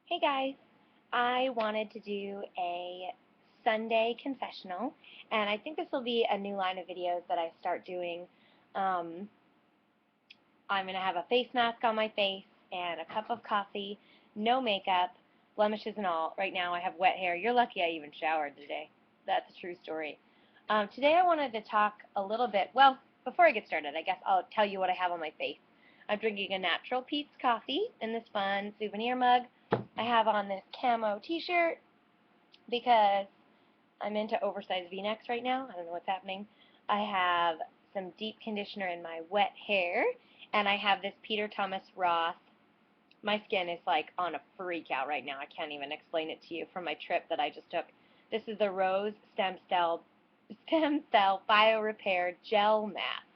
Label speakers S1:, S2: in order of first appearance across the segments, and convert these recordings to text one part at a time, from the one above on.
S1: Hey guys, I wanted to do a Sunday confessional, and I think this will be a new line of videos that I start doing. Um, I'm going to have a face mask on my face and a cup of coffee, no makeup, blemishes and all. Right now I have wet hair. You're lucky I even showered today. That's a true story. Today I wanted to talk a little bit, well, before I get started, I guess I'll tell you what I have on my face. I'm drinking a Natural Pete's coffee in this fun souvenir mug. I have on this camo t-shirt because I'm into oversized v-necks right now. I don't know what's happening. I have some deep conditioner in my wet hair, and I have this Peter Thomas Roth. My skin is like on a freak out right now. I can't even explain it to you from my trip that I just took. This is the Rose Stem Cell Bio Repair Gel Mask.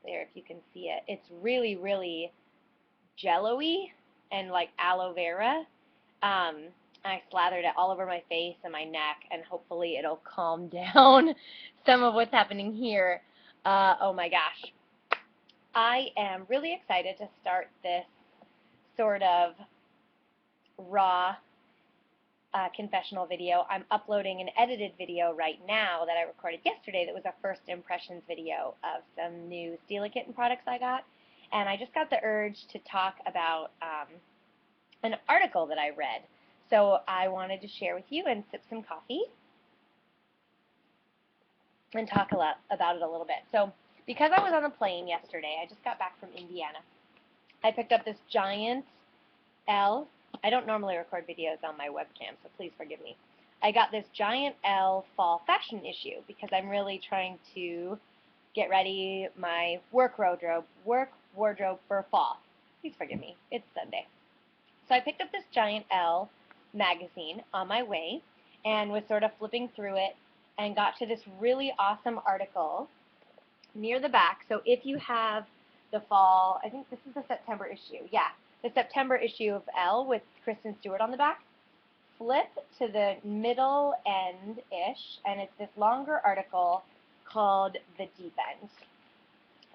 S1: There, if you can see it. It's really, really jello-y and like aloe vera. I slathered it all over my face and my neck, and hopefully it'll calm down some of what's happening here. Oh my gosh. I am really excited to start this sort of raw confessional video. I'm uploading an edited video right now that I recorded yesterday that was a first impressions video of some new Stila Kitten products I got. And I just got the urge to talk about an article that I read. So I wanted to share with you and sip some coffee and talk about it a little bit. So because I was on a plane yesterday, I just got back from Indiana, I picked up this giant Elle. I don't normally record videos on my webcam, so please forgive me. I got this giant Elle fall fashion issue because I'm really trying to get ready my work wardrobe for fall. Please forgive me. It's Sunday. So I picked up this giant Elle magazine on my way and was sort of flipping through it and got to this really awesome article near the back. So if you have the fall, I think this is the September issue. Yeah, the September issue of Elle with Kristen Stewart on the back. Flip to the middle end-ish, and it's this longer article called The Deep End.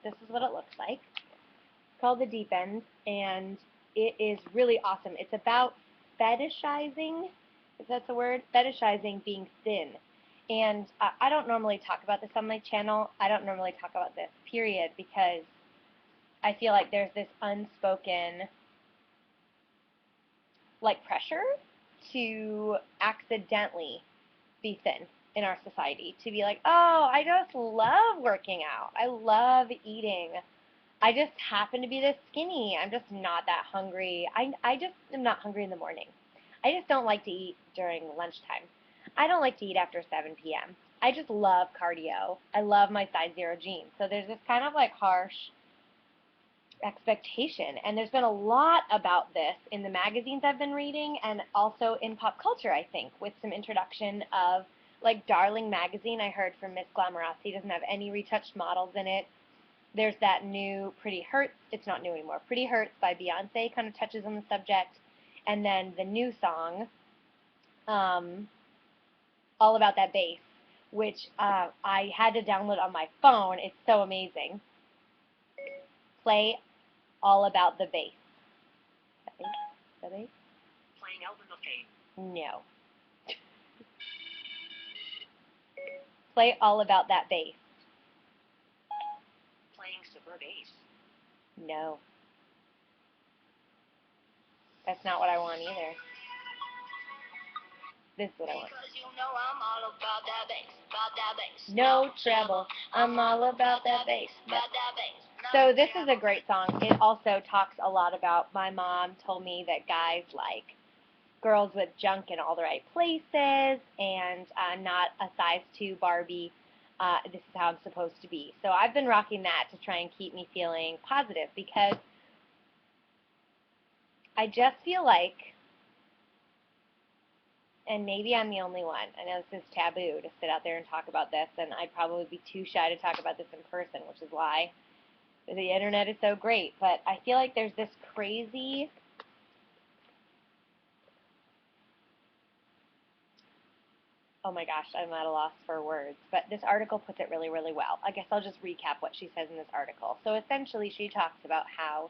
S1: This is what it looks like. It's called The Deep End, and it is really awesome. It's about fetishizing, if that's a word, fetishizing being thin. And I don't normally talk about this on my channel. I don't normally talk about this, period, because I feel like there's this unspoken, like, pressure to accidentally be thin in our society. To be like, oh, I just love working out. I love eating. I just happen to be this skinny. I'm just not that hungry. I just am not hungry in the morning. I just don't like to eat during lunchtime. I don't like to eat after 7 p.m. I just love cardio. I love my size 0 jeans. So there's this kind of like harsh expectation. And there's been a lot about this in the magazines I've been reading and also in pop culture, I think, with some introduction of like Darling magazine. I heard from Miss Glamorosity doesn't have any retouched models in it. There's that new Pretty Hurts. It's not new anymore. Pretty Hurts by Beyonce kind of touches on the subject. And then the new song, All About That Bass, which I had to download on my phone. It's so amazing. Play All About the Bass. The bass? Playing Element of Pain. No. Play All About That Bass. Playing Super Bass. No. That's not what I want either. This is what I want. You know I'm all about that bass, about that bass. No treble. I'm all about that bass, about that bass. So this is a great song. It also talks a lot about, my mom told me that guys like girls with junk in all the right places and not a size 2 Barbie. This is how I'm supposed to be. So I've been rocking that to try and keep me feeling positive because I just feel like, and maybe I'm the only one, I know this is taboo to sit out there and talk about this, and I'd probably be too shy to talk about this in person, which is why the internet is so great, but I feel like there's this crazy oh my gosh, I'm at a loss for words, but this article puts it really, really well. I guess I'll just recap what she says in this article. So essentially she talks about how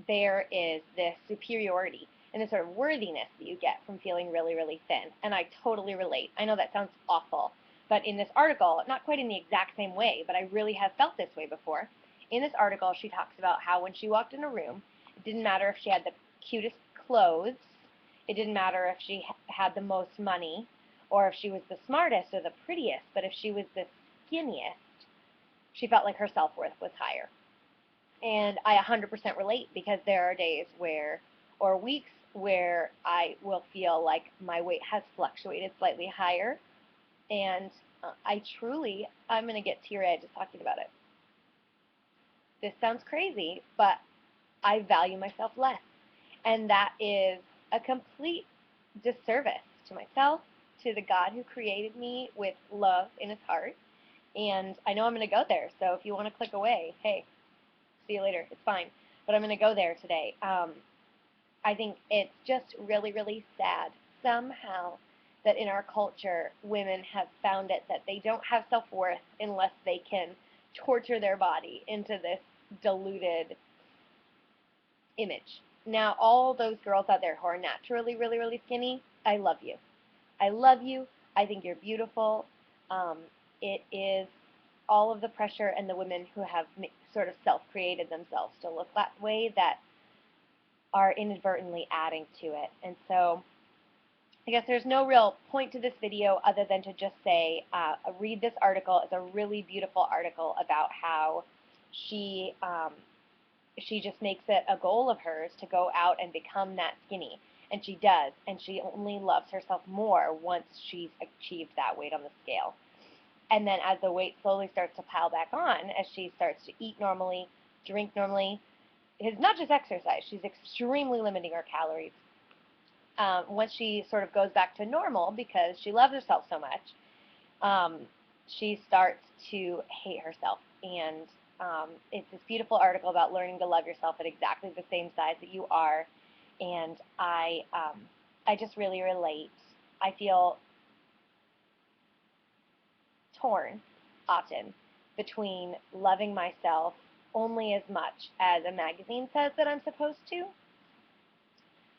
S1: there is this superiority and this sort of worthiness that you get from feeling really, really thin. And I totally relate. I know that sounds awful, but in this article, not quite in the exact same way, but I really have felt this way before. In this article, she talks about how when she walked in a room, it didn't matter if she had the cutest clothes, it didn't matter if she had the most money, or if she was the smartest or the prettiest, but if she was the skinniest, she felt like her self-worth was higher. And I 100% relate, because there are days where, or weeks where I will feel like my weight has fluctuated slightly higher, and I'm going to get teary-eyed just talking about it. This sounds crazy, but I value myself less. And that is a complete disservice to myself, to the God who created me with love in his heart. And I know I'm going to go there, so if you want to click away, hey, see you later, it's fine. But I'm going to go there today. I think it's just really, really sad somehow that in our culture, women have found it that they don't have self-worth unless they can torture their body into this diluted image. Now, all those girls out there who are naturally really, really skinny, I love you. I love you. I think you're beautiful. It is all of the pressure and the women who have sort of self-created themselves to look that way that are inadvertently adding to it. And so I guess there's no real point to this video other than to just say, read this article. It's a really beautiful article about how she just makes it a goal of hers to go out and become that skinny. And she does. And she only loves herself more once she's achieved that weight on the scale. And then as the weight slowly starts to pile back on, as she starts to eat normally, drink normally, it's not just exercise. She's extremely limiting her calories. Once she sort of goes back to normal because she loves herself so much, she starts to hate herself. And it's this beautiful article about learning to love yourself at exactly the same size that you are. And I just really relate. I feel torn often between loving myself only as much as a magazine says that I'm supposed to,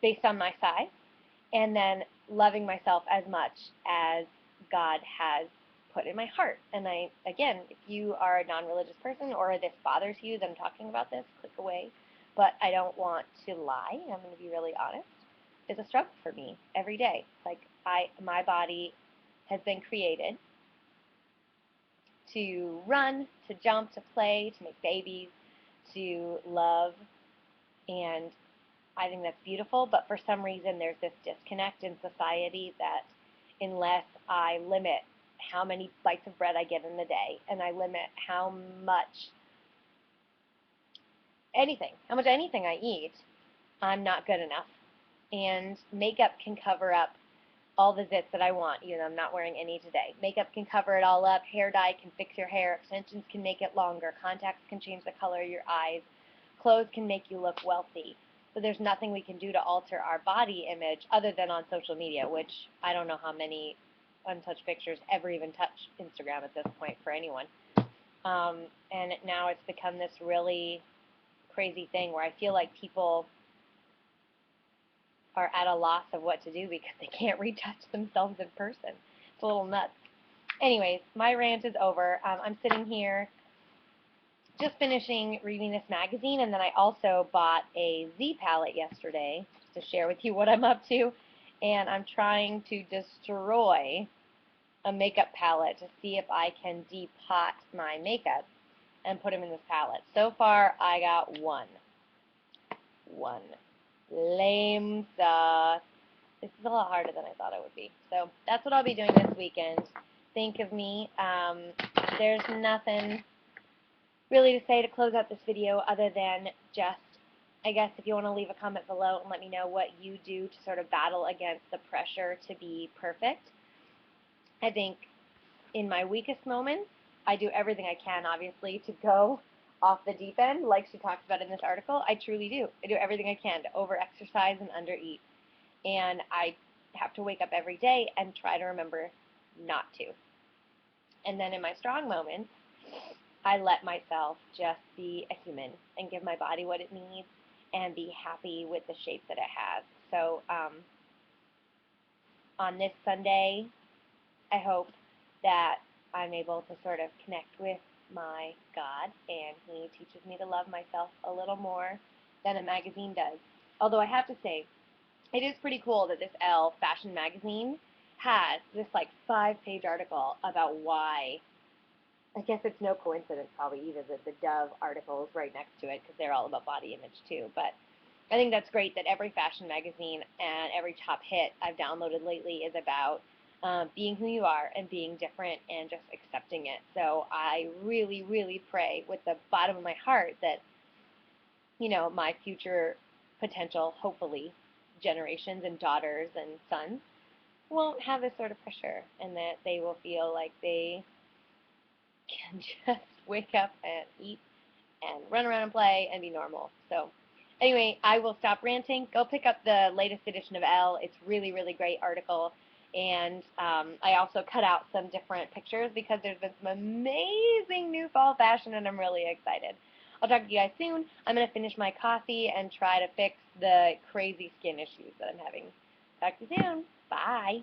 S1: based on my size, and then loving myself as much as God has put in my heart. And again, if you are a non-religious person or this bothers you that I'm talking about this, click away. But I don't want to lie. I'm going to be really honest. It's a struggle for me every day. Like my body has been created to run, to jump, to play, to make babies, to love, and I think that's beautiful, but for some reason there's this disconnect in society that unless I limit how many bites of bread I get in the day, and I limit how much anything I eat, I'm not good enough. And makeup can cover up all the zits that I want. I'm not wearing any today. Makeup can cover it all up. Hair dye can fix your hair. Extensions can make it longer. Contacts can change the color of your eyes. Clothes can make you look wealthy. So there's nothing we can do to alter our body image other than on social media, which I don't know how many untouched pictures ever even touch Instagram at this point for anyone. And now it's become this really crazy thing where I feel like people are at a loss of what to do because they can't retouch themselves in person. It's a little nuts. Anyways, my rant is over. I'm sitting here just finishing reading this magazine, and then I also bought a Z palette yesterday to share with you what I'm up to, and I'm trying to destroy a makeup palette to see if I can depot my makeup and put them in this palette. So far, I got one. Lame sauce. This is a lot harder than I thought it would be. So that's what I'll be doing this weekend. Think of me. There's nothing really to say to close out this video other than just, I guess, if you want to leave a comment below and let me know what you do to sort of battle against the pressure to be perfect. I think in my weakest moments, I do everything I can, obviously, to go off the deep end, like she talks about in this article. I truly do. I do everything I can to over-exercise and under-eat. And I have to wake up every day and try to remember not to. And then in my strong moments, I let myself just be a human and give my body what it needs and be happy with the shape that it has. So on this Sunday, I hope that I'm able to sort of connect with my God, and He teaches me to love myself a little more than a magazine does. Although I have to say, it is pretty cool that this Elle fashion magazine has this like 5-page article about why. I guess it's no coincidence probably either that the Dove article is right next to it because they're all about body image too. But I think that's great that every fashion magazine and every top hit I've downloaded lately is about being who you are and being different and just accepting it. So I really, really pray with the bottom of my heart that, you know, my future potential, hopefully, generations and daughters and sons won't have this sort of pressure, and that they will feel like they can just wake up and eat and run around and play and be normal. So anyway, I will stop ranting. Go pick up the latest edition of Elle. It's really, really great article. And I also cut out some different pictures because there's been some amazing new fall fashion, and I'm really excited. I'll talk to you guys soon. I'm going to finish my coffee and try to fix the crazy skin issues that I'm having. Talk to you soon. Bye.